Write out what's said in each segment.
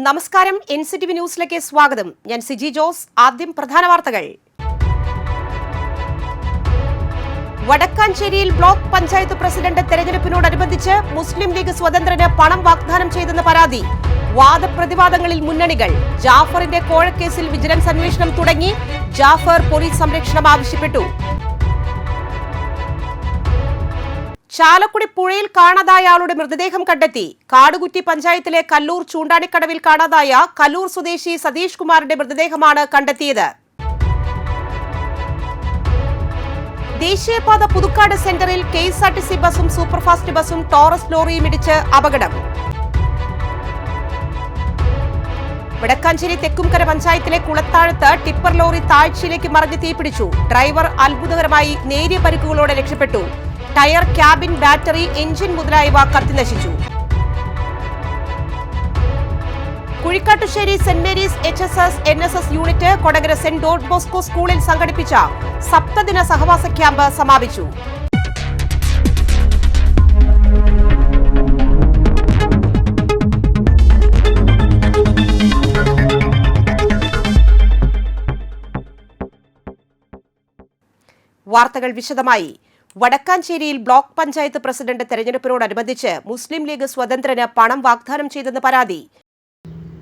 നമസ്കാരം, NCTV ന്യൂസിലേക്ക് സ്വാഗതം. ഞാൻ സിജി ജോസ്. ആദ്യം പ്രധാന വാർത്തകൾ. വടക്കാഞ്ചേരിയിൽ ബ്ലോക്ക് പഞ്ചായത്ത് പ്രസിഡന്റ് തെരഞ്ഞെടുപ്പിനോടനുബന്ധിച്ച് മുസ്ലിം ലീഗ് സ്വതന്ത്രന് പണം വാഗ്ദാനം ചെയ്തെന്ന പരാതി. വാദപ്രതിവാദങ്ങളിൽ മുന്നണികൾ. ജാഫറിന്റെ കോഴക്കേസിൽ വിജിലൻസ് അന്വേഷണം തുടങ്ങി. ജാഫർ പോലീസ് സംരക്ഷണം ആവശ്യപ്പെട്ടു. ചാലക്കുടി പുഴയിൽ കാണാതായ ആളുടെ മൃതദേഹം കണ്ടെത്തി. കാടുകുറ്റി പഞ്ചായത്തിലെ കല്ലൂർ ചൂണ്ടാണിക്കടവിൽ കാണാതായ കല്ലൂർ സ്വദേശി സതീഷ് കുമാറിന്റെ മൃതദേഹമാണ് കണ്ടെത്തിയത്. ദേശീയപാത പുതുക്കാട് സെന്ററിൽ KSRTC ബസും സൂപ്പർഫാസ്റ്റ് ബസും ടോറസ് ലോറിയും ഇടിച്ച് അപകടം. വടക്കാഞ്ചേരി തെക്കുംകര പഞ്ചായത്തിലെ കുളത്താഴത്ത് ടിപ്പർ ലോറി താഴ്ചയിലേക്ക് മറിഞ്ഞ് തീപിടിച്ചു. ഡ്രൈവർ അത്ഭുതകരമായി നേരിയ പരിക്കുകളോടെ രക്ഷപ്പെട്ടു. ടയർ, ക്യാബിൻ, ബാറ്ററി, എഞ്ചിൻ മുതലായവ കത്തിനശിച്ചു. Kuzhikkattussery saint Mary's HSS NSS unit Kodakara saint Don Bosco സ്കൂളിൽ സംഘടിപ്പിച്ച സപ്തദിന സഹവാസ ക്യാമ്പ് സമാപിച്ചു. വാർത്തകൾ വിശദമായി. വടക്കാഞ്ചേരിയിൽ ബ്ലോക്ക് പഞ്ചായത്ത് പ്രസിഡന്റ് തെരഞ്ഞെടുപ്പിനോടനുബന്ധിച്ച് മുസ്ലിം ലീഗ് സ്വതന്ത്രന് പണം വാഗ്ദാനം ചെയ്തെന്ന് പരാതി.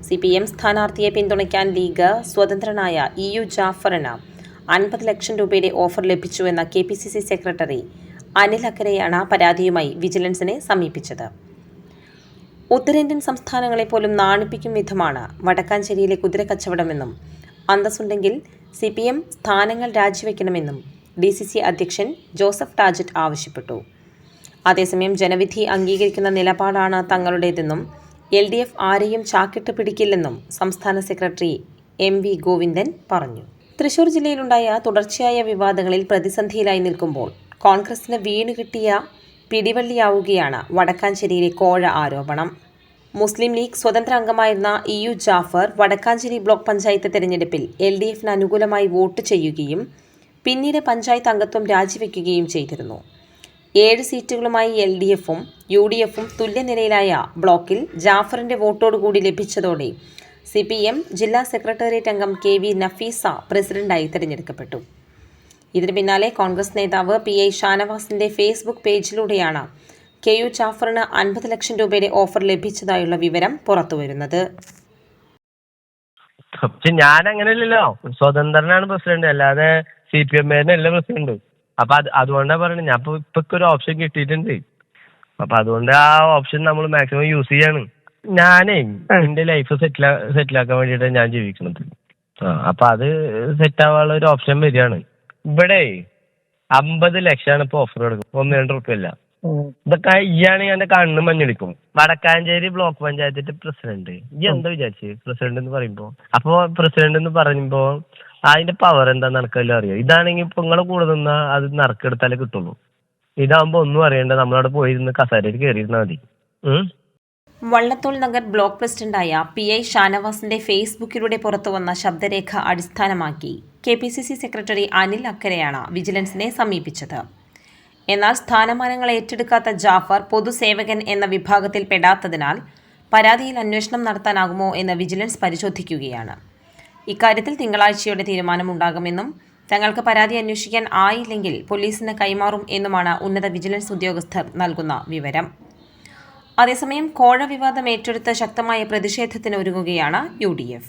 CPM സ്ഥാനാർത്ഥിയെ പിന്തുണയ്ക്കാൻ ലീഗ് സ്വതന്ത്രനായ EU ജാഫറിന് 50 ലക്ഷം രൂപയുടെ ഓഫർ ലഭിച്ചുവെന്ന KPCC സെക്രട്ടറി അനിൽ അക്കരെയാണ് പരാതിയുമായി വിജിലൻസിനെ സമീപിച്ചത്. ഉത്തരേന്ത്യൻ സംസ്ഥാനങ്ങളെ പോലും നാണിപ്പിക്കും വിധമാണ് വടക്കാഞ്ചേരിയിലെ കുതിരക്കച്ചവടമെന്നും അന്തസ്സുണ്ടെങ്കിൽ CPM സ്ഥാനങ്ങൾ രാജിവെക്കണമെന്നും DCC അധ്യക്ഷൻ ജോസഫ് ടാജറ്റ് ആവശ്യപ്പെട്ടു. അതേസമയം ജനവിധി അംഗീകരിക്കുന്ന നിലപാടാണ് തങ്ങളുടേതെന്നും LDF ആരെയും ചാക്കിട്ട് പിടിക്കില്ലെന്നും സംസ്ഥാന സെക്രട്ടറി MV ഗോവിന്ദൻ പറഞ്ഞു. തൃശൂർ ജില്ലയിലുണ്ടായ തുടർച്ചയായ വിവാദങ്ങളിൽ പ്രതിസന്ധിയിലായി നിൽക്കുമ്പോൾ കോൺഗ്രസിന് വീണുകിട്ടിയ പിടിവള്ളിയാവുകയാണ് വടക്കാഞ്ചേരിയിലെ കോഴ ആരോപണം. മുസ്ലിം ലീഗ് സ്വതന്ത്ര അംഗമായിരുന്ന EU ജാഫർ വടക്കാഞ്ചേരി ബ്ലോക്ക് പഞ്ചായത്ത് തെരഞ്ഞെടുപ്പിൽ LDFന് അനുകൂലമായി വോട്ട് ചെയ്യുകയും പിന്നീട് പഞ്ചായത്ത് അംഗത്വം രാജിവെക്കുകയും ചെയ്തിരുന്നു. 7 സീറ്റുകളുമായി LDFും UDFും തുല്യനിലയിലായ ബ്ലോക്കിൽ ജാഫറിന്റെ വോട്ടോടുകൂടി ലഭിച്ചതോടെ CPM ജില്ലാ സെക്രട്ടേറിയറ്റ് അംഗം KV നഫീസ പ്രസിഡന്റായി തെരഞ്ഞെടുക്കപ്പെട്ടു. ഇതിനു പിന്നാലെ കോൺഗ്രസ് നേതാവ് PI ഷാനവാസിന്റെ ഫേസ്ബുക്ക് പേജിലൂടെയാണ് KU ജാഫറിന് 50 ലക്ഷം രൂപയുടെ ഓഫർ ലഭിച്ചതായുള്ള വിവരം പുറത്തുവരുന്നത്. ഞാൻ അങ്ങനെയല്ലല്ലോ, സ്വതന്ത്രനാണ് പ്രസിഡന്റ്, അല്ലാതെ CPM അല്ല പ്രസിഡന്റ്. അപ്പൊ അതുകൊണ്ടാ പറയുന്നത്. ഞാൻ ഇപ്പൊ ഒരു ഓപ്ഷൻ കിട്ടിയിട്ടുണ്ട്. അപ്പൊ അതുകൊണ്ട് ആ ഓപ്ഷൻ നമ്മൾ മാക്സിമം യൂസ് ചെയ്യാണ്. ഞാനേ എന്റെ ലൈഫ് സെറ്റിലാക്കാൻ വേണ്ടിയിട്ടാണ് ഞാൻ ജീവിക്കുന്നത്. അപ്പൊ അത് സെറ്റ് ആവാനുള്ള ഒരു ഓപ്ഷൻ വരികയാണ്. ഇവിടെ 50 ലക്ഷമാണ് ഇപ്പൊ ഓഫർ കൊടുക്കും, 1-2 റുപ്യല്ല. ഇതൊക്കെ ഇയാണെങ്കിൽ എന്റെ കണ്ണ് മഞ്ഞളിക്കും. വടക്കാഞ്ചേരി ബ്ലോക്ക് പഞ്ചായത്തിന്റെ പ്രസിഡന്റ്, ഈ എന്താ വിചാരിച്ച് പ്രസിഡന്റ് എന്ന് പറയുമ്പോ? അപ്പൊ പ്രസിഡന്റ് എന്ന് പറയുമ്പോ അതിന്റെ പവർ എന്താന്ന് നടക്കല്ലോ അറിയാം. ഇതാണെങ്കിൽ ഇപ്പൊ നിങ്ങളെ കൂടെ നിന്നാ അത് നറുക്കെടുത്താലേ കിട്ടുള്ളൂ. ഇതാകുമ്പോ ഒന്നും അറിയണ്ട, നമ്മളവിടെ പോയിരുന്ന് കസേരയിൽ കയറിയിരുന്നാ മതി. വള്ളത്തോൾ നഗർ ബ്ലോക്ക് പ്രസിഡന്റായ PI ഷാനവാസിന്റെ ഫേസ്ബുക്കിലൂടെ പുറത്തുവന്ന ശബ്ദരേഖ അടിസ്ഥാനമാക്കി KPCC സെക്രട്ടറി അനിൽ അക്കരെയാണ് വിജിലൻസിനെ സമീപിച്ചത്. എന്നാൽ സ്ഥാനമാനങ്ങൾ ഏറ്റെടുക്കാത്ത ജാഫർ പൊതുസേവകൻ എന്ന വിഭാഗത്തിൽ പെടാത്തതിനാൽ പരാതിയിൽ അന്വേഷണം നടത്താനാകുമോ എന്ന് വിജിലൻസ് പരിശോധിക്കുകയാണ്. ഇക്കാര്യത്തിൽ തിങ്കളാഴ്ചയോടെ തീരുമാനമുണ്ടാകുമെന്നും തങ്ങൾക്ക് പരാതി അന്വേഷിക്കാൻ ആയില്ലെങ്കിൽ പോലീസിന് കൈമാറും എന്നുമാണ് ഉന്നത വിജിലൻസ് ഉദ്യോഗസ്ഥർ നൽകുന്ന വിവരം. അതേസമയം കോഴ വിവാദം ഏറ്റെടുത്ത് ശക്തമായ പ്രതിഷേധത്തിന് ഒരുങ്ങുകയാണ് UDF.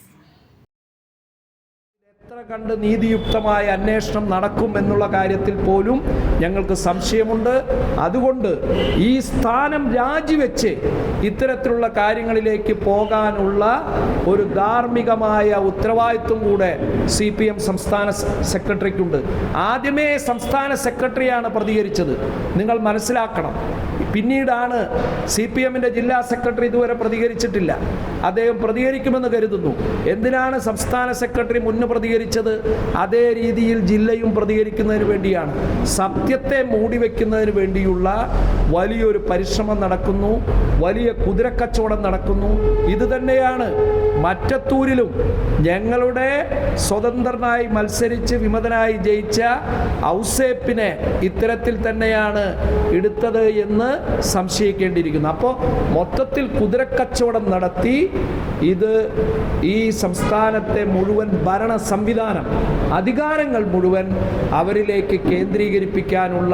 എത്ര കണ്ട് നീതിയുക്തമായ അന്വേഷണം നടക്കും എന്നുള്ള കാര്യത്തിൽ പോലും ഞങ്ങൾക്ക് സംശയമുണ്ട്. അതുകൊണ്ട് ഈ സ്ഥാനം രാജിവെച്ച് ഇത്തരത്തിലുള്ള കാര്യങ്ങളിലേക്ക് പോകാനുള്ള ഒരു ധാർമ്മികമായ ഉത്തരവാദിത്വം കൂടെ CPM സംസ്ഥാന സെക്രട്ടറിക്കുണ്ട്. ആദ്യമേ സംസ്ഥാന സെക്രട്ടറിയാണ് പ്രതികരിച്ചത്, നിങ്ങൾ മനസ്സിലാക്കണം. പിന്നീടാണ് CPMന്റെ ജില്ലാ സെക്രട്ടറി ഇതുവരെ പ്രതികരിച്ചിട്ടില്ല. അദ്ദേഹം പ്രതികരിക്കുമെന്ന് കരുതുന്നു. എന്തിനാണ് സംസ്ഥാന സെക്രട്ടറി മുന്ന് പ്രതികരിച്ചത്? അതേ രീതിയിൽ ജില്ലയും പ്രതികരിക്കുന്നതിന് വേണ്ടിയാണ്. സത്യത്തെ മൂടിവെക്കുന്നതിന് വേണ്ടിയുള്ള വലിയൊരു പരിശ്രമം നടക്കുന്നു, വലിയ കുതിരക്കച്ചവടം നടക്കുന്നു. ഇത് തന്നെയാണ് മറ്റത്തൂരിലും ഞങ്ങളുടെ സ്വതന്ത്രനായി മത്സരിച്ച് വിമതനായി ജയിച്ച ഔസേപ്പിനെ ഇത്തരത്തിൽ തന്നെയാണ് എടുത്തത് എന്ന് സംശയിക്കേണ്ടിയിരിക്കുന്നത്. അപ്പോൾ മൊത്തത്തിൽ കുതിരക്കച്ചവടം നടത്തി ഇത് ഈ സംസ്ഥാനത്തെ മുഴുവൻ ഭരണ സംവിധാനം, അധികാരങ്ങൾ മുഴുവൻ അവരിലേക്ക് കേന്ദ്രീകരിപ്പിക്കാനുള്ള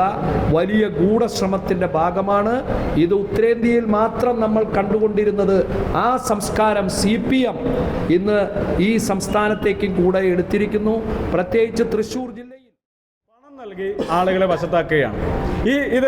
വലിയ ഗൂഢശ്രമത്തിൻ്റെ ഭാഗമാണ്. ഇത് ഉത്തരേന്ത്യയിൽ മാത്രം നമ്മൾ കണ്ടുകൊണ്ടിരുന്നത് ആ സംസ്കാരം CPM ഇന്ന് ഈ സംസ്ഥാനത്തേക്കും കൂടെ എടുത്തിരിക്കുന്നു. പ്രത്യേകിച്ച് തൃശ്ശൂർ ജില്ലയിൽ പണം നൽകി ആളുകളെ വശത്താക്കുകയാണ്. ഇത്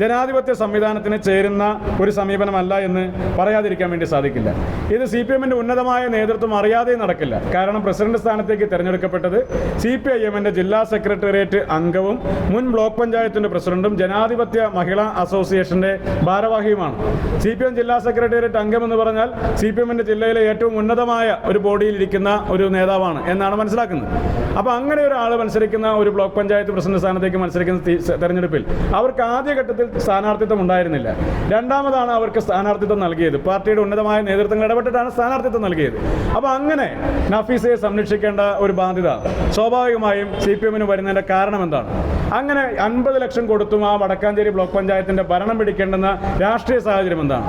ജനാധിപത്യ സംവിധാനത്തിന് ചേരുന്ന ഒരു സമീപനമല്ല എന്ന് പറയാതിരിക്കാൻ വേണ്ടി സാധിക്കില്ല. ഇത് CPMന്റെ ഉന്നതമായ നേതൃത്വം അറിയാതെ നടക്കില്ല. കാരണം പ്രസിഡന്റ് സ്ഥാനത്തേക്ക് തിരഞ്ഞെടുക്കപ്പെട്ടത് CPIMന്റെ ജില്ലാ സെക്രട്ടേറിയറ്റ് അംഗവും മുൻ ബ്ലോക്ക് പഞ്ചായത്തിന്റെ പ്രസിഡന്റും ജനാധിപത്യ മഹിളാ അസോസിയേഷന്റെ ഭാരവാഹിയുമാണ്. CPM ജില്ലാ സെക്രട്ടേറിയറ്റ് അംഗം എന്ന് പറഞ്ഞാൽ CPMന്റെ ജില്ലയിലെ ഏറ്റവും ഉന്നതമായ ഒരു ബോഡിയിൽ ഇരിക്കുന്ന ഒരു നേതാവാണ് എന്നാണ് മനസ്സിലാക്കുന്നത്. അപ്പോൾ അങ്ങനെ ഒരാൾ മത്സരിക്കുന്ന ഒരു ബ്ലോക്ക് പഞ്ചായത്ത് പ്രസിഡന്റ് സ്ഥാനത്തേക്ക് മത്സരിക്കുന്ന തെരഞ്ഞെടുപ്പിൽ അവർക്ക് ആദ്യഘട്ടത്തിൽ സ്ഥാനാർത്ഥിത്വം ഉണ്ടായിരുന്നില്ല. രണ്ടാമതാണ് അവർക്ക് സ്ഥാനാർത്ഥിത്വം നൽകിയത്. പാർട്ടിയുടെ ഉന്നതമായ നേതൃത്വങ്ങൾ ഇടപെട്ടിട്ടാണ് സ്ഥാനാർത്ഥിത്വം നൽകിയത്. അപ്പോൾ അങ്ങനെ നഫീസയെ സംരക്ഷിക്കേണ്ട ഒരു ബാധ്യത സ്വാഭാവികമായും CPMന് വരുന്നതിൻ്റെ കാരണം എന്താണ്? അങ്ങനെ 50 ലക്ഷം കൊടുത്തും ആ വടക്കാഞ്ചേരി ബ്ലോക്ക് പഞ്ചായത്തിൻ്റെ ഭരണം പിടിക്കേണ്ടുന്ന രാഷ്ട്രീയ സാഹചര്യം എന്താണ്?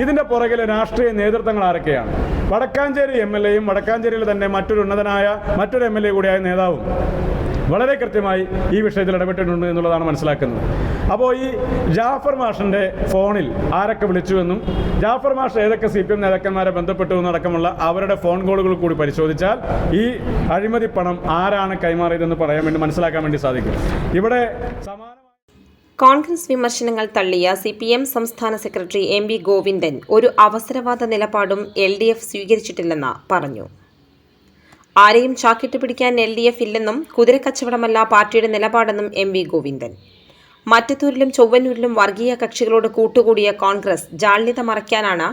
ഇതിൻ്റെ പുറകിലെ രാഷ്ട്രീയ നേതൃത്വങ്ങൾ ആരൊക്കെയാണ്? വടക്കാഞ്ചേരി MLAയും വടക്കാഞ്ചേരിയിൽ തന്നെ മറ്റൊരു ഉന്നതനായ മറ്റൊരു MLA കൂടിയായ നേതാവും വളരെ കൃത്യമായി ഈ വിഷയത്തിൽ ഇടപെട്ടിട്ടുണ്ട് എന്നുള്ളതാണ് മനസ്സിലാക്കുന്നത്. അപ്പോൾ ഈ ജാഫർ മാഷിൻ്റെ ഫോണിൽ ആരൊക്കെ വിളിച്ചുവെന്നും ജാഫർ മാഷ് ഏതൊക്കെ CPM നേതാക്കന്മാരെ ബന്ധപ്പെട്ടു എന്നടക്കമുള്ള അവരുടെ ഫോൺ കോളുകൾ കൂടി പരിശോധിച്ചാൽ ഈ അഴിമതി പണം ആരാണ് കൈമാറിയതെന്ന് പറയാൻ വേണ്ടി മനസ്സിലാക്കാൻ വേണ്ടി സാധിക്കും. ഇവിടെ കോൺഗ്രസ് വിമർശനങ്ങൾ തള്ളിയ CPM സംസ്ഥാന സെക്രട്ടറി MV ഗോവിന്ദൻ ഒരു അവസരവാദ നിലപാടും LDF സ്വീകരിച്ചിട്ടില്ലെന്ന് പറഞ്ഞു. ആരെയും ചാക്കിട്ട് പിടിക്കാൻ LDF ഇല്ലെന്നും കുതിരക്കച്ചവടമല്ല പാർട്ടിയുടെ നിലപാടെന്നും MV ഗോവിന്ദൻ. മറ്റത്തൂരിലും ചൊവ്വന്നൂരിലും വർഗീയ കക്ഷികളോട് കൂട്ടുകൂടിയ കോൺഗ്രസ് ജാള്യത മറയ്ക്കാനാണ്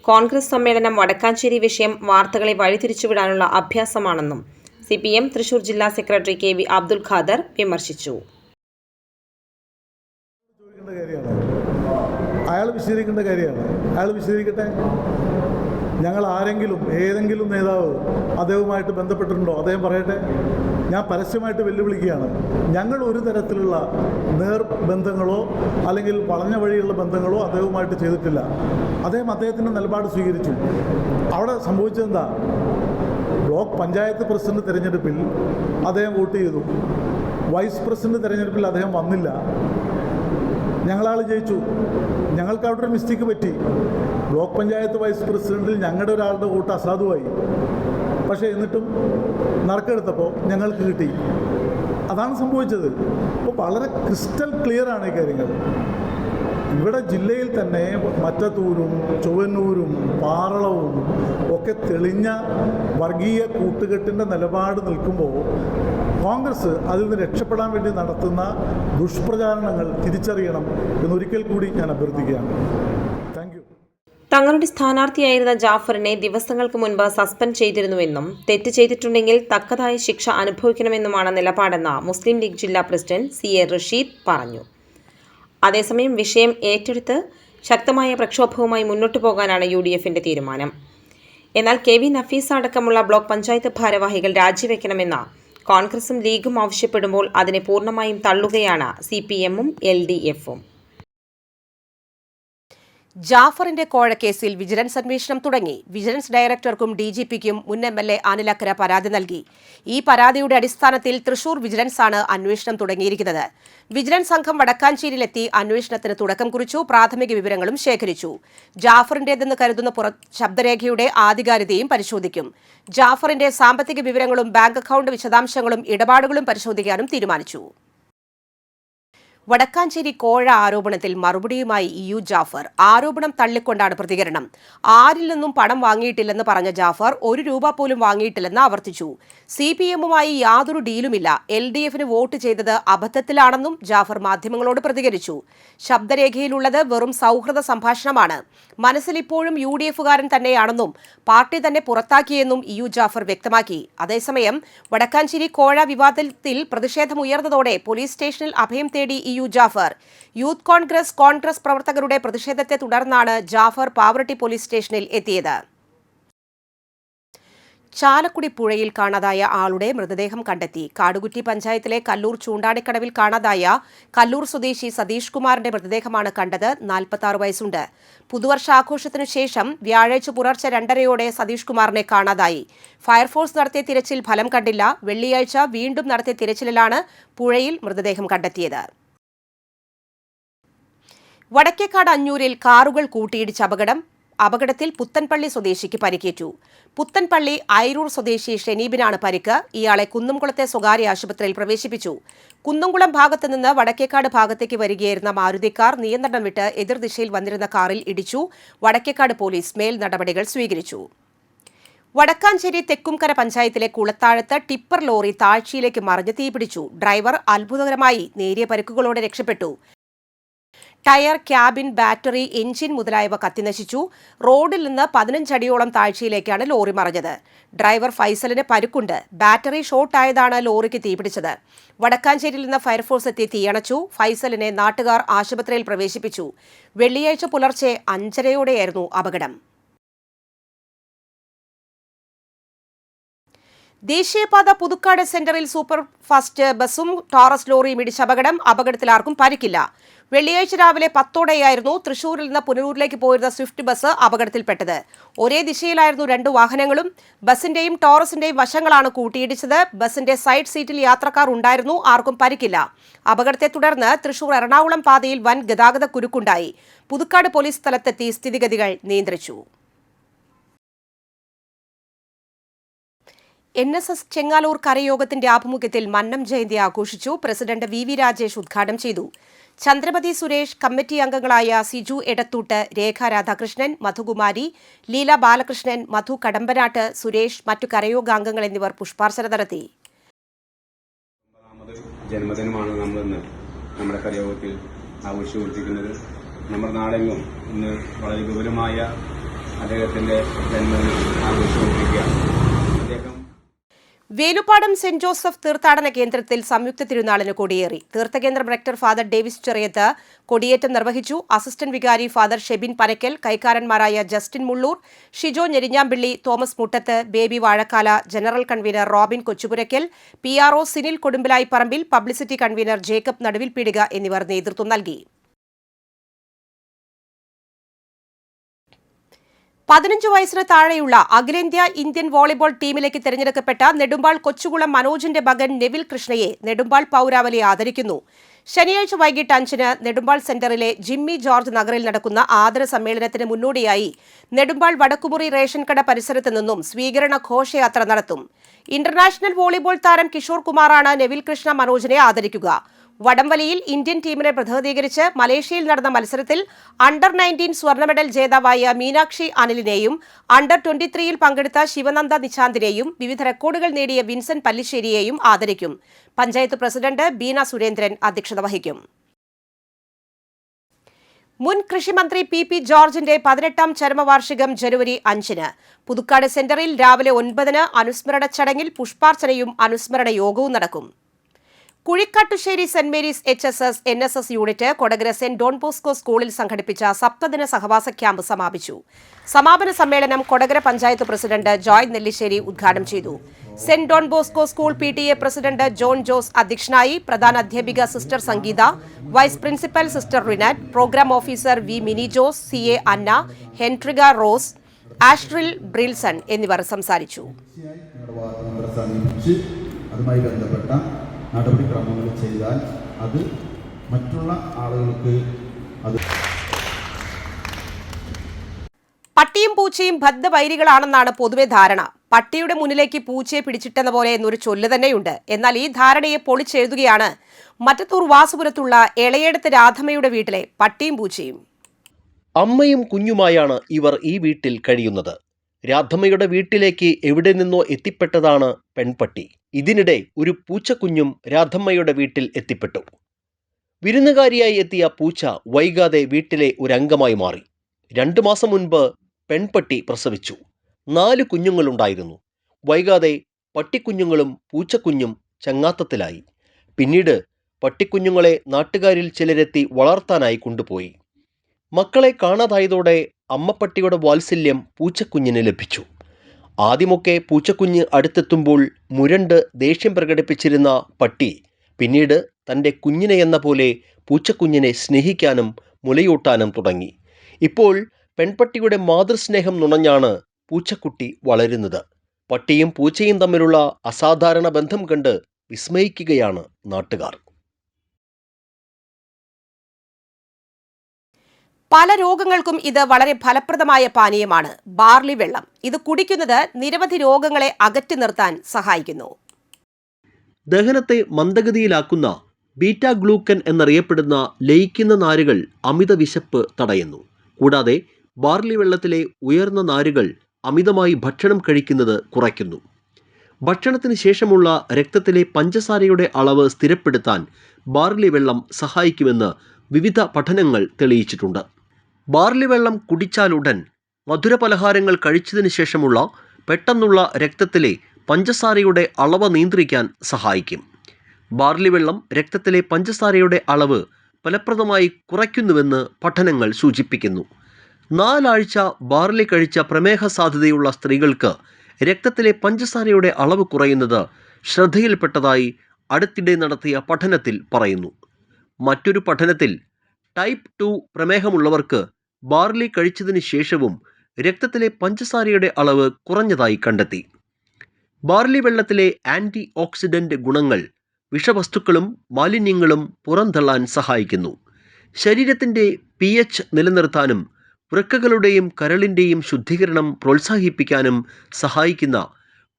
കോൺഗ്രസ് സമ്മേളനം വടക്കാഞ്ചേരി വിഷയം വാർത്തകളെ വഴിതിരിച്ചുവിടാനുള്ള അഭ്യാസമാണെന്നും CPM തൃശൂർ ജില്ലാ സെക്രട്ടറി KV അബ്ദുൽ ഖാദർ വിമർശിച്ചു. അയാൾ വിശദീകരിക്കേണ്ട കാര്യമാണ്. അയാൾ വിശദീകരിക്കട്ടെ. ഞങ്ങൾ ആരെങ്കിലും ഏതെങ്കിലും നേതാവ് അദ്ദേഹവുമായിട്ട് ബന്ധപ്പെട്ടിട്ടുണ്ടോ? അദ്ദേഹം പറയട്ടെ. ഞാൻ പരസ്യമായിട്ട് വെല്ലുവിളിക്കുകയാണ്. ഞങ്ങൾ ഒരു തരത്തിലുള്ള നേർബന്ധങ്ങളോ അല്ലെങ്കിൽ വളഞ്ഞ വഴിയുള്ള ബന്ധങ്ങളോ അദ്ദേഹവുമായിട്ട് ചെയ്തിട്ടില്ല. അദ്ദേഹത്തിൻ്റെ നിലപാട് സ്വീകരിച്ചു. അവിടെ സംഭവിച്ചതെന്താ? ബ്ലോക്ക് പഞ്ചായത്ത് പ്രസിഡന്റ് തിരഞ്ഞെടുപ്പിൽ അദ്ദേഹം വോട്ട് ചെയ്തു. വൈസ് പ്രസിഡന്റ് തിരഞ്ഞെടുപ്പിൽ അദ്ദേഹം വന്നില്ല. ഞങ്ങളാൾ ജയിച്ചു. ഞങ്ങൾക്ക് അവിടെ ഒരു മിസ്റ്റേക്ക് പറ്റി. ബ്ലോക്ക് പഞ്ചായത്ത് വൈസ് പ്രസിഡന്റിൽ ഞങ്ങളുടെ ഒരാളുടെ വോട്ട് അസാധുവായി. പക്ഷേ എന്നിട്ടും നറുക്കെടുത്തപ്പോൾ ഞങ്ങൾക്ക് കിട്ടി. അതാണ് സംഭവിച്ചത്. അപ്പോൾ വളരെ ക്രിസ്റ്റൽ ക്ലിയറാണ് ഈ കാര്യങ്ങൾ. ഇവിടെ ജില്ലയിൽ തന്നെ മറ്റത്തൂരും ചൊവ്വന്നൂരും പാറളവും ഒക്കെ തെളിഞ്ഞ വർഗീയ കൂട്ടുകെട്ടിൻ്റെ നിലപാട് നിൽക്കുമ്പോൾ കോൺഗ്രസ് അതിൽ നിന്ന് രക്ഷപ്പെടാൻ വേണ്ടി നടത്തുന്ന ദുഷ്പ്രചാരണങ്ങൾ തിരിച്ചറിയണം എന്നൊരിക്കൽ കൂടി ഞാൻ അഭ്യർത്ഥിക്കുകയാണ്. Thank you. തങ്ങളുടെ സ്ഥാനാർത്ഥിയായിരുന്ന ജാഫറിനെ ദിവസങ്ങൾക്ക് മുൻപ് സസ്പെൻഡ് ചെയ്തിരുന്നുവെന്നും തെറ്റ് ചെയ്തിട്ടുണ്ടെങ്കിൽ തക്കതായ ശിക്ഷ അനുഭവിക്കണമെന്നുമാണ് നിലപാടെന്ന് മുസ്ലിം ലീഗ് ജില്ലാ പ്രസിഡന്റ് CA റഷീദ് പറഞ്ഞു. അതേസമയം വിഷയം ഏറ്റെടുത്ത് ശക്തമായ പ്രക്ഷോഭവുമായി മുന്നോട്ടു പോകാനാണ് UDFന്റെ തീരുമാനം. എന്നാൽ KV നഫീസ അടക്കമുള്ള ബ്ലോക്ക് പഞ്ചായത്ത് ഭാരവാഹികൾ രാജിവെക്കണമെന്ന് കോൺഗ്രസും ലീഗും ആവശ്യപ്പെടുമ്പോൾ അതിനെ പൂർണ്ണമായും തള്ളുകയാണ് CPMഉം LDFഉം. ജാഫറിന്റെ കോഴക്കേസിൽ വിജിലൻസ് അന്വേഷണം തുടങ്ങി. വിജിലൻസ് ഡയറക്ടർക്കും DGPക്കും മുൻ MLA അനിലക്കര പരാതി നൽകി. ഈ പരാതിയുടെ അടിസ്ഥാനത്തിൽ തൃശൂർ വിജിലൻസ് ആണ് അന്വേഷണം തുടങ്ങിയിരിക്കുന്നത്. വിജിലൻസ് സംഘം വടക്കാഞ്ചേരിയിലെത്തി അന്വേഷണത്തിന് തുടക്കം കുറിച്ചു. പ്രാഥമിക വിവരങ്ങളും ശേഖരിച്ചു. ജാഫറിന്റേതെന്ന് കരുതുന്ന ശബ്ദരേഖയുടെ ആധികാരികതയും പരിശോധിക്കും. ജാഫറിന്റെ സാമ്പത്തിക വിവരങ്ങളും ബാങ്ക് അക്കൗണ്ട് വിശദാംശങ്ങളും ഇടപാടുകളും പരിശോധിക്കാനും തീരുമാനിച്ചു. വടക്കാഞ്ചേരി കോഴ ആരോപണത്തിൽ മറുപടിയുമായി EU ജാഫർ. ആരോപണം തള്ളിക്കൊണ്ടാണ് പ്രതികരണം. ആരിൽ നിന്നും പണം വാങ്ങിയിട്ടില്ലെന്ന് പറഞ്ഞ ജാഫർ 1 രൂപ പോലും വാങ്ങിയിട്ടില്ലെന്ന് ആവർത്തിച്ചു. CPMുമായി യാതൊരു ഡീലുമില്ല. LDFന് വോട്ട് ചെയ്തത് അബദ്ധത്തിലാണെന്നും ജാഫർ മാധ്യമങ്ങളോട് പ്രതികരിച്ചു. ശബ്ദരേഖയിലുള്ളത് വെറും സൗഹൃദ സംഭാഷണമാണ്. മനസ്സിൽ ഇപ്പോഴും UDFകാരൻ തന്നെയാണെന്നും പാർട്ടി തന്നെ പുറത്താക്കിയെന്നും EU ജാഫർ വ്യക്തമാക്കി. അതേസമയം വടക്കാഞ്ചേരി കോഴ വിവാദത്തിൽ പ്രതിഷേധമുയർന്നതോടെ പോലീസ് സ്റ്റേഷനിൽ അഭയം തേടി EU ജാഫർ. യൂത്ത് കോൺഗ്രസ് പ്രവർത്തകരുടെ പ്രതിഷേധത്തെ തുടർന്നാണ് ജാഫർ പാവറട്ടി പോലീസ് സ്റ്റേഷനിൽ എത്തിയത്. ചാലക്കുടി പുഴയിൽ കാണാതായ ആളുടെ മൃതദേഹം കണ്ടെത്തി. കാടുകുറ്റി പഞ്ചായത്തിലെ കല്ലൂർ ചൂണ്ടാണിക്കടവിൽ കാണാതായ കല്ലൂർ സ്വദേശി സതീഷ് കുമാറിന്റെ മൃതദേഹമാണ് കണ്ടത്. 46 വയസ്സുണ്ട്. പുതുവർഷാഘോഷത്തിനു ശേഷം വ്യാഴാഴ്ച പുലർച്ചെ 2:30 സതീഷ് കുമാറിനെ കാണാതായി. ഫയർഫോഴ്സ് നടത്തിയ തിരച്ചിൽ ഫലം കണ്ടില്ല. വെള്ളിയാഴ്ച വീണ്ടും നടത്തിയ തിരച്ചിലിലാണ് പുഴയിൽ മൃതദേഹം കണ്ടെത്തിയത്. വടക്കേക്കാട് അഞ്ഞൂരിൽ കാറുകൾ കൂട്ടിയിടിച്ച അപകടത്തിൽ പുത്തൻപള്ളി സ്വദേശിക്ക് പരിക്കേറ്റു. പുത്തൻപള്ളി ഐരൂർ സ്വദേശി ഷെനീബിനാണ് പരിക്ക്. ഇയാളെ കുന്നംകുളത്തെ സ്വകാര്യ ആശുപത്രിയിൽ പ്രവേശിപ്പിച്ചു. കുന്നംകുളം ഭാഗത്ത് നിന്ന് വടക്കേക്കാട് ഭാഗത്തേക്ക് വരികയായിരുന്ന മാരുതി കാർ നിയന്ത്രണം വിട്ട് എതിർദിശയിൽ വന്നിരുന്ന കാറിൽ ഇടിച്ചു. വടക്കേക്കാട് പോലീസ് മേൽ നടപടികൾ സ്വീകരിച്ചു. വടക്കാഞ്ചേരി തെക്കുംകര പഞ്ചായത്തിലെ കുളത്താഴത്ത് ടിപ്പർ ലോറി താഴ്ചയിലേക്ക് മറിഞ്ഞ് തീപിടിച്ചു. ഡ്രൈവർ അത്ഭുതകരമായി നേരിയ പരിക്കുകളോടെ രക്ഷപ്പെട്ടു. ടയർ, ക്യാബിൻ, ബാറ്ററി, എഞ്ചിൻ മുതലായവ കത്തിനശിച്ചു. റോഡിൽ നിന്ന് 15 അടിയോളം താഴ്ചയിലേക്കാണ് ലോറി മറിഞ്ഞത്. ഡ്രൈവർ ഫൈസലിന് പരുക്കുണ്ട്. ബാറ്ററി ഷോർട്ടായതാണ് ലോറിക്ക് തീപിടിച്ചത്. വടക്കാഞ്ചേരിയിൽ നിന്ന് ഫയർഫോഴ്സ് എത്തി തീയണച്ചു. ഫൈസലിനെ നാട്ടുകാർ ആശുപത്രിയിൽ പ്രവേശിപ്പിച്ചു. വെള്ളിയാഴ്ച പുലർച്ചെ 5:30 അപകടം. ദേശീയപാത പുതുക്കാട് സെന്ററിൽ സൂപ്പർ ഫാസ്റ്റ് ബസും ടോറസ് ലോറിയും ഇടിച്ച അപകടത്തിൽ ആർക്കും പരിക്കില്ല. വെള്ളിയാഴ്ച രാവിലെ 10:00 തൃശൂരിൽ നിന്ന് പുനലൂരിലേക്ക് പോയിരുന്ന സ്വിഫ്റ്റ് ബസ് അപകടത്തിൽപ്പെട്ടത്. ഒരേ ദിശയിലായിരുന്നു 2 വാഹനങ്ങളും. ബസിന്റെയും ടോറസിന്റെയും വശങ്ങളാണ് കൂട്ടിയിടിച്ചത്. ബസിന്റെ സൈഡ് സീറ്റിൽ യാത്രക്കാർ ഉണ്ടായിരുന്നു. ആർക്കും പരിക്കില്ല. അപകടത്തെ തുടർന്ന് തൃശൂർ എറണാകുളം പാതയിൽ വൻ ഗതാഗത കുരുക്കുണ്ടായി. പുതുക്കാട് പോലീസ് സ്ഥലത്തെത്തി സ്ഥിതിഗതികൾ നിയന്ത്രിച്ചു. NSS ചെങ്ങാലൂർ കരയോഗത്തിന്റെ ആഭിമുഖ്യത്തിൽ മന്നം ജയന്തി ആഘോഷിച്ചു. പ്രസിഡന്റ് VV രാജേഷ് ഉദ്ഘാടനം ചെയ്തു. ചന്ദ്രമതി സുരേഷ്, കമ്മിറ്റി അംഗങ്ങളായ സിജു എടത്തൂട്ട്, രേഖ രാധാകൃഷ്ണൻ, മധുകുമാരി, ലീല ബാലകൃഷ്ണൻ, മധു കടമ്പനാട്ട്, സുരേഷ്, മറ്റു കരയോഗാംഗങ്ങൾ എന്നിവർ പുഷ്പാർച്ചന നടത്തി. ജന്മദിനമാണ് നമ്മളിന്ന് നമ്മുടെ കരയോഗത്തിൽ ആഘോഷിച്ചുകൊണ്ടിരിക്കുന്നത്. നമ്മുടെ നാടെങ്ങും ഇന്ന് വളരെ വിപുലമായ അദ്ദേഹത്തിന്റെ ജന്മദിനം ആഘോഷിച്ചുകൊണ്ടിരിക്കുകയാണ്. വേലുപ്പാടം സെന്റ് ജോസഫ് തീർത്ഥാടന കേന്ദ്രത്തിൽ സംയുക്ത തിരുനാളിന് കൊടിയേറി. തീർത്ഥകേന്ദ്രം റെക്ടർ ഫാദർ ഡേവിസ് ചെറിയത്ത് കൊടിയേറ്റം നിർവഹിച്ചു. അസിസ്റ്റന്റ് വികാരി ഫാദർ ഷെബിൻ പനക്കൽ, കൈക്കാരന്മാരായ Justin Mulloor, Shijo Njerinjampilly, Thomas Muttath, Baby Vazhakkala, general convener Robin Kochupurackal, PRO Sinil Kodumpilayi Parambil, publicity convener Jacob Naduvilpeedika എന്നിവർ നേതൃത്വം നൽകി. 15 വയസ്സിന് താഴെയുള്ള അഖിലേന്ത്യാ ഇന്ത്യൻ വോളിബോൾ ടീമിലേക്ക് തിരഞ്ഞെടുക്കപ്പെട്ട നെടുമ്പാൾ കൊച്ചുകുളം മനോജിന്റെ മകൻ നെവിൽ കൃഷ്ണയെ നെടുമ്പാൾ പൌരാവലി ആദരിക്കുന്നു. ശനിയാഴ്ച വൈകിട്ട് 5-ന് നെടുമ്പാൾ സെന്ററിലെ ജിമ്മി ജോർജ് നഗറിൽ നടക്കുന്ന ആദര സമ്മേളനത്തിന് മുന്നോടിയായി നെടുമ്പാൾ വടക്കുമുറി റേഷൻ കട പരിസരത്ത് നിന്നും സ്വീകരണ ഘോഷയാത്ര നടത്തും. ഇന്റർനാഷണൽ വോളിബോൾ താരം കിഷോർ കുമാറാണ് നെവിൽ കൃഷ്ണ മനോജിനെ ആദരിക്കുക. വടംവലിയിൽ ഇന്ത്യൻ ടീമിനെ പ്രതിനിധീകരിച്ച് മലേഷ്യയിൽ നടന്ന മത്സരത്തിൽ അണ്ടർ-19 സ്വർണ്ണ മെഡൽ ജേതാവായ മീനാക്ഷി അനിലിനെയും അണ്ടർ-23 പങ്കെടുത്ത ശിവനന്ദ നിശാന്തിനെയും വിവിധ റെക്കോർഡുകൾ നേടിയ വിൻസെന്റ് പല്ലിശ്ശേരിയെയും ആദരിക്കും. പഞ്ചായത്ത് പ്രസിഡന്റ് ബീന സുരേന്ദ്രൻ അധ്യക്ഷത വഹിക്കും. മുൻ കൃഷിമന്ത്രി PP ജോർജിന്റെ 18ാം ചരമവാർഷികം ജനുവരി 5-ന് പുതുക്കാട് സെന്ററിൽ രാവിലെ 9-ന് അനുസ്മരണ ചടങ്ങിൽ പുഷ്പാർച്ചനയും അനുസ്മരണ യോഗവും നടക്കും. Kuzhikkattussery saint Mary's HSS NSS unit Kodakara saint Don Bosco സ്കൂളിൽ സംഘടിപ്പിച്ച സപ്തദിന സഹവാസ ക്യാമ്പ് സമാപിച്ചു. സമാപന സമ്മേളനം കൊടകര പഞ്ചായത്ത് പ്രസിഡന്റ് ജോയ് നെല്ലിശ്ശേരി ഉദ്ഘാടനം ചെയ്തു. Saint Don Bosco school PTA president John Jose അധ്യക്ഷനായി. പ്രധാന അധ്യാപിക sister Sangeetha, vice principal sister റിനാറ്റ്, programme officer V Mini Jose, CA Anna, Henriga Rose, Ashtril Brilson എന്നിവർ സംസാരിച്ചു. അതുമായി ബന്ധപ്പെട്ട നടപടിക്രമങ്ങൾ ചെയ്താൽ അത് മറ്റുള്ള ആളുകൾക്ക് അത് പട്ടിയും പൂച്ചയും ബദ്ധവൈരികളാണെന്നാണ് പൊതുവെ ധാരണ. പട്ടിയുടെ മുന്നിലേക്ക് പൂച്ചയെ പിടിച്ചിട്ടെന്ന പോലെ എന്നൊരു ചൊല്ല് തന്നെയുണ്ട്. എന്നാൽ ഈ ധാരണയെ പൊളിച്ചെഴുതുകയാണ് മറ്റത്തൂർ വാസുപുരത്തുള്ള എളയേടത്ത് രാധമ്മയുടെ വീട്ടിലെ പട്ടിയും പൂച്ചയും. അമ്മയും കുഞ്ഞുമായാണ് ഇവർ ഈ വീട്ടിൽ കഴിയുന്നത്. രാധമ്മയുടെ വീട്ടിലേക്ക് എവിടെ നിന്നോ എത്തിപ്പെട്ടതാണ് പെൺപട്ടി. ഇതിനിടെ ഒരു പൂച്ചക്കുഞ്ഞും രാധമ്മയുടെ വീട്ടിൽ എത്തിപ്പെട്ടു. വിരുന്നുകാരിയായി എത്തിയ പൂച്ച വൈകാതെ വീട്ടിലെ ഒരംഗമായി മാറി. 2 മാസം മുൻപ് പെൺപട്ടി പ്രസവിച്ചു. 4 കുഞ്ഞുങ്ങളുണ്ടായിരുന്നു. വൈകാതെ പട്ടിക്കുഞ്ഞുങ്ങളും പൂച്ചക്കുഞ്ഞും ചങ്ങാത്തത്തിലായി. പിന്നീട് പട്ടിക്കുഞ്ഞുങ്ങളെ നാട്ടുകാരിൽ ചിലരെത്തി വളർത്താനായി കൊണ്ടുപോയി. മക്കളെ കാണാതായതോടെ അമ്മപ്പട്ടിയുടെ വാത്സല്യം പൂച്ചക്കുഞ്ഞിന് ലഭിച്ചു. ആദ്യമൊക്കെ പൂച്ചക്കുഞ്ഞ് അടുത്തെത്തുമ്പോൾ മുരണ്ട് ദേഷ്യം പ്രകടിപ്പിച്ചിരുന്ന പട്ടി പിന്നീട് തൻ്റെ കുഞ്ഞിനെയെന്ന പോലെ പൂച്ചക്കുഞ്ഞിനെ സ്നേഹിക്കാനും മുലയൂട്ടാനും തുടങ്ങി. ഇപ്പോൾ പെൺപട്ടിയുടെ മാതൃസ്നേഹം നുണഞ്ഞാണ് പൂച്ചക്കുട്ടി വളരുന്നത്. പട്ടിയും പൂച്ചയും തമ്മിലുള്ള അസാധാരണ ബന്ധം കണ്ട് വിസ്മയിക്കുകയാണ് നാട്ടുകാർ. പല രോഗങ്ങൾക്കും ഇത് വളരെ ഫലപ്രദമായ പാനീയമാണ് ബാർലി വെള്ളം. ഇത് കുടിക്കുന്നത് നിരവധി രോഗങ്ങളെ അകറ്റി നിർത്താൻ സഹായിക്കുന്നു. ദഹനത്തെ മന്ദഗതിയിലാക്കുന്ന ബീറ്റാ ഗ്ലൂക്കൻ എന്നറിയപ്പെടുന്ന ലയിക്കുന്ന നാരുകൾ അമിത വിശപ്പ് തടയുന്നു. കൂടാതെ ബാർലി വെള്ളത്തിലെ ഉയർന്ന നാരുകൾ അമിതമായി ഭക്ഷണം കഴിക്കുന്നത് കുറയ്ക്കുന്നു. ഭക്ഷണത്തിന് ശേഷമുള്ള രക്തത്തിലെ പഞ്ചസാരയുടെ അളവ് സ്ഥിരപ്പെടുത്താൻ ബാർലി വെള്ളം സഹായിക്കുമെന്ന് വിവിധ പഠനങ്ങൾ തെളിയിച്ചിട്ടുണ്ട്. ബാർലി വെള്ളം കുടിച്ചാലുടൻ മധുരപലഹാരങ്ങൾ കഴിച്ചതിന് ശേഷമുള്ള പെട്ടെന്നുള്ള രക്തത്തിലെ പഞ്ചസാരയുടെ അളവ് നിയന്ത്രിക്കാൻ സഹായിക്കും. ബാർലി വെള്ളം രക്തത്തിലെ പഞ്ചസാരയുടെ അളവ് ഫലപ്രദമായി കുറയ്ക്കുന്നുവെന്ന് പഠനങ്ങൾ സൂചിപ്പിക്കുന്നു. 4 ആഴ്ച ബാർലി കഴിച്ച പ്രമേഹ സാധ്യതയുള്ള സ്ത്രീകൾക്ക് രക്തത്തിലെ പഞ്ചസാരയുടെ അളവ് കുറയുന്നത് ശ്രദ്ധയിൽപ്പെട്ടതായി അടുത്തിടെ നടത്തിയ പഠനത്തിൽ പറയുന്നു. മറ്റൊരു പഠനത്തിൽ ടൈപ്പ് 2 പ്രമേഹമുള്ളവർക്ക് ബാർലി കഴിച്ചതിന് ശേഷവും രക്തത്തിലെ പഞ്ചസാരയുടെ അളവ് കുറഞ്ഞതായി കണ്ടെത്തി. ബാർലി വെള്ളത്തിലെ ആൻറ്റി ഓക്സിഡൻ്റ് ഗുണങ്ങൾ വിഷവസ്തുക്കളും മാലിന്യങ്ങളും പുറന്തള്ളാൻ സഹായിക്കുന്നു. ശരീരത്തിൻ്റെ pH നിലനിർത്താനും വൃക്കകളുടെയും കരളിൻ്റെയും ശുദ്ധീകരണം പ്രോത്സാഹിപ്പിക്കാനും സഹായിക്കുന്ന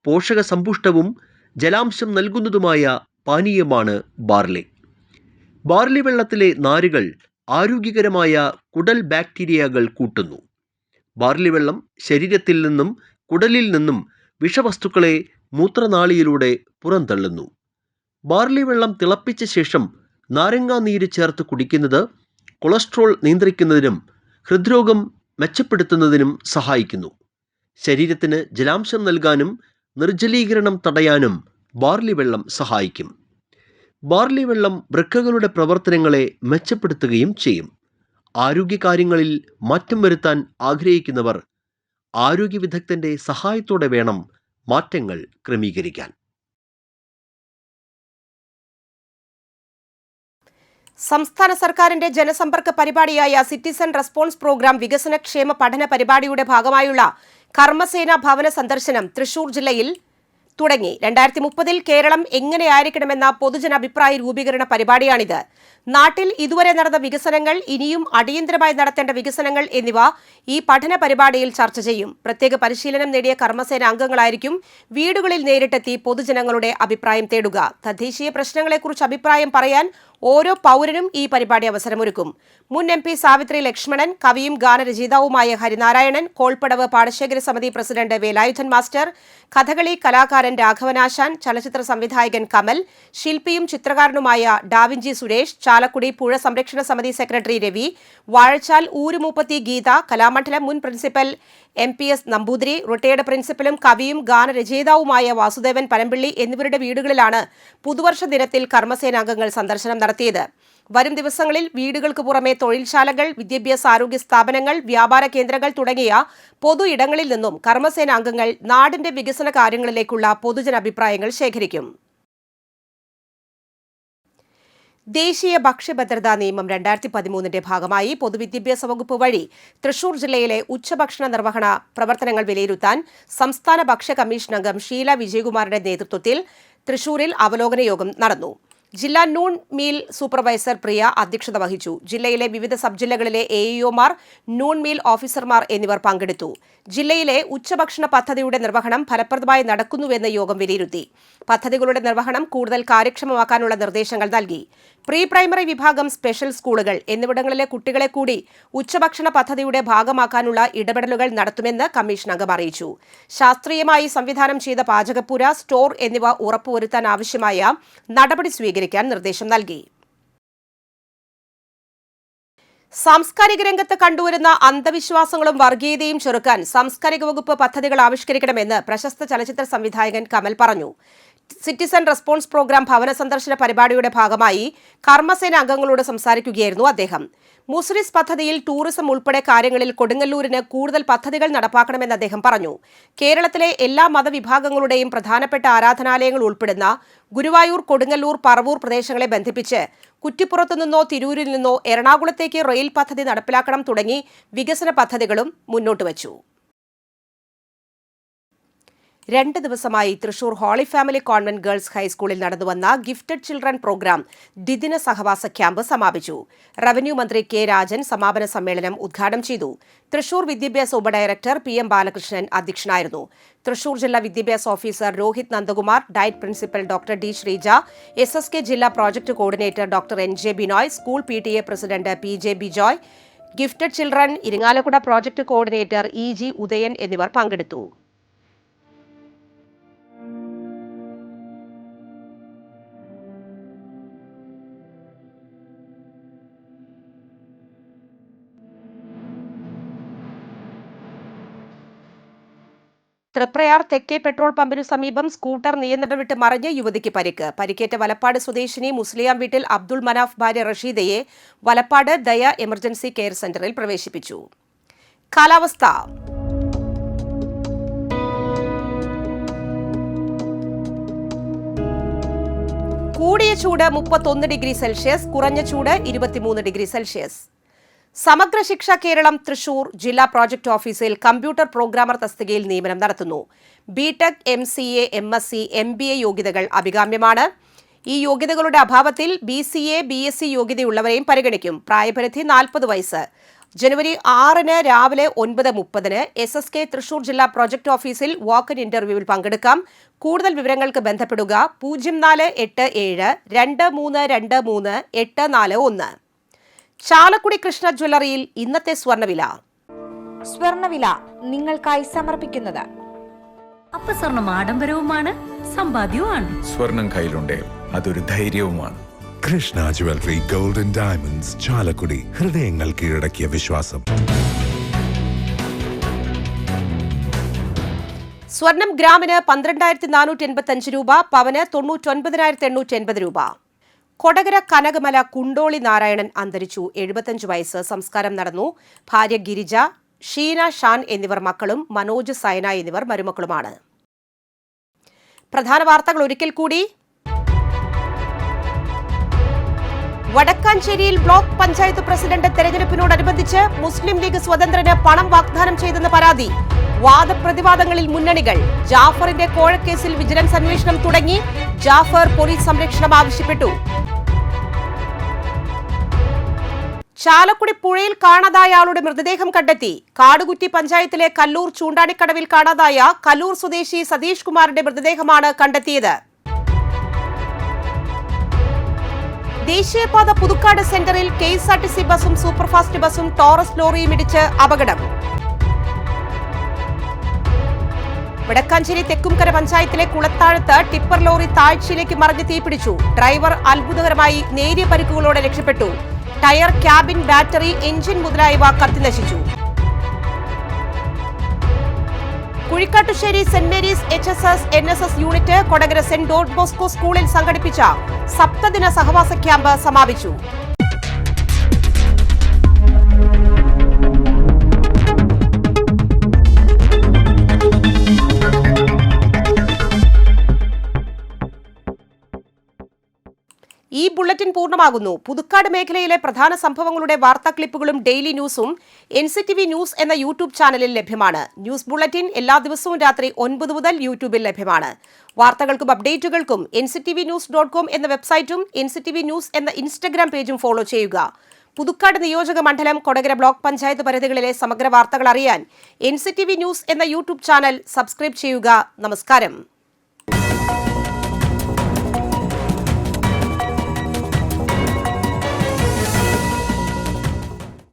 പോഷകസമ്പുഷ്ടവും ജലാംശം നൽകുന്നതുമായ പാനീയമാണ് ബാർലി. ബാർലി വെള്ളത്തിലെ നാരുകൾ ആരോഗ്യകരമായ കുടൽ ബാക്ടീരിയകൾ കൂട്ടുന്നു. ബാർലി വെള്ളം ശരീരത്തിൽ നിന്നും കുടലിൽ നിന്നും വിഷവസ്തുക്കളെ മൂത്രനാളിയിലൂടെ പുറന്തള്ളുന്നു. ബാർലി വെള്ളം തിളപ്പിച്ച ശേഷം നാരങ്ങാ നീര് ചേർത്ത് കുടിക്കുന്നത് കൊളസ്ട്രോൾ നിയന്ത്രിക്കുന്നതിനും ഹൃദ്രോഗം മെച്ചപ്പെടുത്തുന്നതിനും സഹായിക്കുന്നു. ശരീരത്തിന് ജലാംശം നൽകാനും നിർജ്ജലീകരണം തടയാനും ബാർലി വെള്ളം സഹായിക്കും. ബാർലി വെള്ളം വൃക്കകളുടെ പ്രവർത്തനങ്ങളെ മെച്ചപ്പെടുത്തുകയും ചെയ്യും. ആരോഗ്യകാര്യങ്ങളിൽ മാറ്റം വരുത്താൻ ആഗ്രഹിക്കുന്നവർ ആരോഗ്യ വിദഗ്ധന്റെ സഹായത്തോടെ വേണം മാറ്റങ്ങൾ ക്രമീകരിക്കാൻ. സംസ്ഥാന സർക്കാരിന്റെ ജനസമ്പർക്ക പരിപാടിയായ സിറ്റിസൺ റെസ്പോൺസ് പ്രോഗ്രാം വികസനക്ഷേമ പഠന പരിപാടിയുടെ ഭാഗമായുള്ള കർമ്മസേന ഭവന സന്ദർശനം തൃശൂർ ജില്ലയിൽ തുടങ്ങി. 2030 കേരളം എങ്ങനെയായിരിക്കണമെന്ന പൊതുജനാഭിപ്രായ രൂപീകരണ പരിപാടിയാണിത്. നാട്ടിൽ ഇതുവരെ നടന്ന വികസനങ്ങൾ, ഇനിയും അടിയന്തരമായി നടത്തേണ്ട വികസനങ്ങൾ എന്നിവ ഈ പഠന പരിപാടിയിൽ ചർച്ച ചെയ്യും. പ്രത്യേക പരിശീലനം നേടിയ കർമ്മസേന അംഗങ്ങളായിരിക്കും വീടുകളിൽ നേരിട്ടെത്തി പൊതുജനങ്ങളുടെ അഭിപ്രായം തേടുക. തദ്ദേശീയ പ്രശ്നങ്ങളെക്കുറിച്ച് അഭിപ്രായം പറയാൻ ഓരോ പൗരനും ഈ പരിപാടി അവസരമൊരുക്കും. മുൻ MP സാവിത്രി ലക്ഷ്മണൻ, കവിയും ഗാനരചയിതാവുമായ ഹരിനാരായണൻ, കോൾപ്പടവ് പാടശേഖര സമിതി പ്രസിഡന്റ് വേലായുധൻ മാസ്റ്റർ, കഥകളി കലാകാരൻ രാഘവനാശാൻ, ചലച്ചിത്ര സംവിധായകൻ കമൽ, ശില്പിയും ചിത്രകാരനുമായ ഡാവിഞ്ചി സുരേഷ്, ചാലക്കുടി പുഴ സംരക്ഷണ സമിതി സെക്രട്ടറി രവി, വാഴച്ചാൽ ഊരുമൂപ്പത്തി ഗീത, കലാമണ്ഡലം മുൻ പ്രിൻസിപ്പൽ MPS നമ്പൂതിരി, റിട്ടയർഡ് പ്രിൻസിപ്പലും കവിയും ഗാനരചയിതാവുമായ വാസുദേവൻ പനമ്പിള്ളി എന്നിവരുടെ വീടുകളിലാണ് പുതുവർഷ ദിനത്തിൽ കർമ്മസേനാംഗങ്ങൾ സന്ദർശനം നടത്തിയത്. വരും ദിവസങ്ങളിൽ വീടുകൾക്ക് പുറമെ തൊഴിൽശാലകൾ, വിദ്യാഭ്യാസ ആരോഗ്യ സ്ഥാപനങ്ങൾ, വ്യാപാര കേന്ദ്രങ്ങൾ തുടങ്ങിയ പൊതു ഇടങ്ങളിൽ നിന്നും കർമ്മസേനാംഗങ്ങൾ നാടിന്റെ വികസന കാര്യങ്ങളിലേക്കുള്ള പൊതുജനാഭിപ്രായങ്ങൾ ശേഖരിക്കും. ദേശീയ ഭക്ഷ്യഭദ്രതാ നിയമം 2013ന്റെ ഭാഗമായി പൊതുവിദ്യാഭ്യാസ വകുപ്പ് വഴി തൃശൂർ ജില്ലയിലെ ഉച്ചഭക്ഷണ നിർവഹണ പ്രവർത്തനങ്ങൾ വിലയിരുത്താൻ സംസ്ഥാന ഭക്ഷ്യ കമ്മീഷൻ അംഗം ഷീല വിജയകുമാറിന്റെ നേതൃത്വത്തിൽ തൃശൂരിൽ അവലോകന യോഗം നടന്നു. ജില്ലാ നൂൺ മീൽ സൂപ്പർവൈസർ പ്രിയ അധ്യക്ഷത വഹിച്ചു. ജില്ലയിലെ വിവിധ സബ് ജില്ലകളിലെ AEOമാർ, നൂൺ മീൽ ഓഫീസർമാർ എന്നിവർ പങ്കെടുത്തു. ജില്ലയിലെ ഉച്ചഭക്ഷണ പദ്ധതിയുടെ നിർവഹണം ഫലപ്രദമായി നടക്കുന്നുവെന്ന് യോഗം വിലയിരുത്തി. പദ്ധതികളുടെ നിർവഹണം കൂടുതൽ കാര്യക്ഷമമാക്കാനുള്ള നിർദ്ദേശങ്ങൾ നൽകി. പ്രീ പ്രൈമറി വിഭാഗം, സ്പെഷ്യൽ സ്കൂളുകൾ എന്നിവിടങ്ങളിലെ കുട്ടികളെ കൂടി ഉച്ചഭക്ഷണ പദ്ധതിയുടെ ഭാഗമാക്കാനുള്ള ഇടപെടലുകൾ നടത്തുമെന്ന് കമ്മീഷൻ അംഗം അറിയിച്ചു. ശാസ്ത്രീയമായി സംവിധാനം ചെയ്ത പാചകപ്പുര, സ്റ്റോർ എന്നിവ ഉറപ്പുവരുത്താൻ ആവശ്യമായ നടപടി സ്വീകരിക്കാൻ നിർദ്ദേശം നൽകി. സാംസ്കാരിക രംഗത്ത് കണ്ടുവരുന്ന അന്ധവിശ്വാസങ്ങളും വർഗീയതയും ചെറുക്കാൻ സാംസ്കാരിക വകുപ്പ് പദ്ധതികൾ ആവിഷ്കരിക്കണമെന്ന് പ്രശസ്ത ചലച്ചിത്ര സംവിധായകൻ കമൽ പറഞ്ഞു. സിറ്റിസൺ റെസ്പോൺസ് പ്രോഗ്രാം ഭവന സന്ദർശന പരിപാടിയുടെ ഭാഗമായി കർമ്മസേന അംഗങ്ങളോട് സംസാരിക്കുകയായിരുന്നു അദ്ദേഹം. മുസ്ലിസ് പദ്ധതിയിൽ ടൂറിസം ഉൾപ്പെടെ കാര്യങ്ങളിൽ കൊടുങ്ങല്ലൂരിന് കൂടുതൽ പദ്ധതികൾ നടപ്പാക്കണമെന്ന് അദ്ദേഹം പറഞ്ഞു. കേരളത്തിലെ എല്ലാ മതവിഭാഗങ്ങളുടെയും പ്രധാനപ്പെട്ട ആരാധനാലയങ്ങൾ ഉൾപ്പെടുന്ന ഗുരുവായൂർ, കൊടുങ്ങല്ലൂർ, പറവൂർ പ്രദേശങ്ങളെ ബന്ധിപ്പിച്ച് കുറ്റിപ്പുറത്തു നിന്നോ തിരൂരിൽ നിന്നോ എറണാകുളത്തേക്ക് റെയിൽ പദ്ധതി നടപ്പിലാക്കണം തുടങ്ങി വികസന പദ്ധതികളും മുന്നോട്ടുവച്ചു. 2 ദിവസമായി Thrissur holy family convent girls ഹൈസ്കൂളിൽ നടന്നുവന്ന ഗിഫ്റ്റഡ് ചിൽഡ്രൻ പ്രോഗ്രാം ദ്വിദിന സഹവാസ ക്യാമ്പ് സമാപിച്ചു. റവന്യൂ മന്ത്രി കെ രാജൻ സമാപന സമ്മേളനം ഉദ്ഘാടനം ചെയ്തു. തൃശൂർ വിദ്യാഭ്യാസ ഉപഡയറക്ടർ PM ബാലകൃഷ്ണൻ അധ്യക്ഷനായിരുന്നു. തൃശൂർ ജില്ലാ വിദ്യാഭ്യാസ officer Rohit Nandakumar, diet principal doctor D Sreeja, SSK ജില്ലാ project coordinator doctor NJ Binoy, school PTA president PJ Bijoy, gifted children Irinjalakuda project coordinator EG Udayan എന്നിവർ പങ്കെടുത്തു. തൃപ്രയാർ തെക്കേ പെട്രോൾ പമ്പിനു സമീപം സ്കൂട്ടർ നിയന്ത്രണം വിട്ട് മറിഞ്ഞ് യുവതിക്ക് പരിക്ക്. പരിക്കേറ്റ വലപ്പാട് സ്വദേശിനി മുസ്ലിയാം വീട്ടിൽ അബ്ദുൾ മനാഫ് ഭാര്യ റഷീദയെ വലപ്പാട് ദയ എമർജൻസി കെയർ സെന്ററിൽ പ്രവേശിപ്പിച്ചു. കാലാവസ്ഥ. കൂടിയ ചൂട് 31 ഡിഗ്രി സെൽഷ്യസ്, കുറഞ്ഞ ചൂട് 23 ഡിഗ്രി സെൽഷ്യസ്. സമഗ്ര ശിക്ഷ കേരളം തൃശൂർ ജില്ലാ പ്രോജക്ട് ഓഫീസിൽ കമ്പ്യൂട്ടർ പ്രോഗ്രാമർ തസ്തികയിൽ നിയമനം നടത്തുന്നു. BTech, MCA, MSc, MBA യോഗ്യതകൾ അഭികാമ്യമാണ്. ഈ യോഗ്യതകളുടെ അഭാവത്തിൽ BCA, BSc യോഗ്യതയുള്ളവരെയും പരിഗണിക്കും. പ്രായപരിധി 40 വയസ്സ്. ജനുവരി 6 രാവിലെ 9:30 SSK തൃശൂർ ജില്ലാ പ്രോജക്ട് ഓഫീസിൽ വാക്ക്-ഇൻ ഇന്റർവ്യൂവിൽ പങ്കെടുക്കാം. കൂടുതൽ വിവരങ്ങൾക്ക് ബന്ധപ്പെടുക 0487 2323 841. ചാലക്കുടി കൃഷ്ണ ജ്വല്ലറിയിൽ ഇന്നത്തെ സ്വർണ്ണവില നിങ്ങൾക്കായി സമർപ്പിക്കുന്നത് അപ്പസ്വർണം ആഡംബരവുമാണ്, സമ്പാദ്യവുമാണ്. സ്വർണം കയ്യിലുണ്ടേ അതൊരു ധൈര്യവുമാണ്. Krishna jewellery golden diamonds, Chalakudy. ഹൃദയങ്ങൾ കീഴടക്കിയ വിശ്വാസം. സ്വർണം ഗ്രാമിന് 12,485 രൂപ, പവന് 99,880 രൂപ. കൊടകര കനകമല കുണ്ടോളി നാരായണൻ അന്തരിച്ചു. 75 വയസ്സ്. സംസ്കാരം നടന്നു. ഭാര്യ ഗിരിജ, ഷീന, ഷാൻ എന്നിവർ മക്കളും മനോജ്, സൈന എന്നിവർ മരുമക്കളുമാണ്. പ്രധാന വാർത്തകൾ ഒരിക്കൽ കൂടി. വടക്കാഞ്ചേരിയിൽ ബ്ലോക്ക് പഞ്ചായത്ത് പ്രസിഡന്റ് തെരഞ്ഞെടുപ്പിനോടനുബന്ധിച്ച് മുസ്ലിം ലീഗ് സ്വതന്ത്രന് പണം വാഗ്ദാനം ചെയ്തെന്ന് പരാതി. വാദപ്രതിവാദങ്ങളിൽ മുന്നണികൾ. ജാഫറിന്റെ കോഴക്കേസിൽ വിജിലൻസ് അന്വേഷണം തുടങ്ങി. ജാഫർ പോലീസ് സംരക്ഷണം ആവശ്യപ്പെട്ടു. ചാലക്കുടി പുഴയിൽ കാണാതായ ആളുടെ മൃതദേഹം കണ്ടെത്തി. കാടുകുറ്റി പഞ്ചായത്തിലെ കല്ലൂർ ചൂണ്ടാണിക്കടവിൽ കാണാതായ കല്ലൂർ സ്വദേശി സതീഷ് കുമാറിന്റെ മൃതദേഹമാണ് കണ്ടെത്തിയത്. ദേശീയപാത പുതുക്കാട് സെന്ററിൽ KSRTC ബസും സൂപ്പർഫാസ്റ്റ് ബസും ടോറസ് ലോറിയും ഇടിച്ച് അപകടം. വടക്കാഞ്ചേരി തെക്കുംകര പഞ്ചായത്തിലെ കുളത്താഴത്ത് ടിപ്പർ ലോറി താഴ്ചയിലേക്ക് മറിഞ്ഞ് തീപിടിച്ചു. ഡ്രൈവർ അത്ഭുതകരമായി നേരിയ പരിക്കുകളോടെ രക്ഷപ്പെട്ടു. ടയർ, ക്യാബിൻ, ബാറ്ററി, എഞ്ചിൻ മുതലായവ കത്തിനശിച്ചു. Kuzhikkattussery saint Mary's HSS NSS unit Kodakara saint Don Bosco സ്കൂളിൽ സംഘടിപ്പിച്ച സപ്തദിന സഹവാസ ക്യാമ്പ് സമാപിച്ചു. ഈ ബുള്ളറ്റിൻ പൂർണ്ണമാകുന്നു. പുതുക്കാട് മേഖലയിലെ പ്രധാന സംഭവങ്ങളുടെ വാർത്താ ക്ലിപ്പുകളും ഡെയിലി ന്യൂസും NCTV ന്യൂസ് എന്ന യൂട്യൂബ് ചാനലിൽ ലഭ്യമാണ്. ന്യൂസ് ബുള്ളറ്റിൻ എല്ലാ ദിവസവും രാത്രി 9 മുതൽ യൂട്യൂബിൽ ലഭ്യമാണ്. വാർത്തകൾക്കും അപ്ഡേറ്റുകൾക്കും nctvnews.com എന്ന വെബ്സൈറ്റും NCTV ന്യൂസ് എന്ന ഇൻസ്റ്റഗ്രാം പേജും ഫോളോ ചെയ്യുക. പുതുക്കാട് നിയോജക മണ്ഡലം, കൊടകര ബ്ലോക്ക് പഞ്ചായത്ത് പരിധികളിലെ സമഗ്ര വാർത്തകൾ അറിയാൻ NCTV ന്യൂസ് എന്ന യൂട്യൂബ് ചാനൽ സബ്സ്ക്രൈബ് ചെയ്യുക. നമസ്കാരം.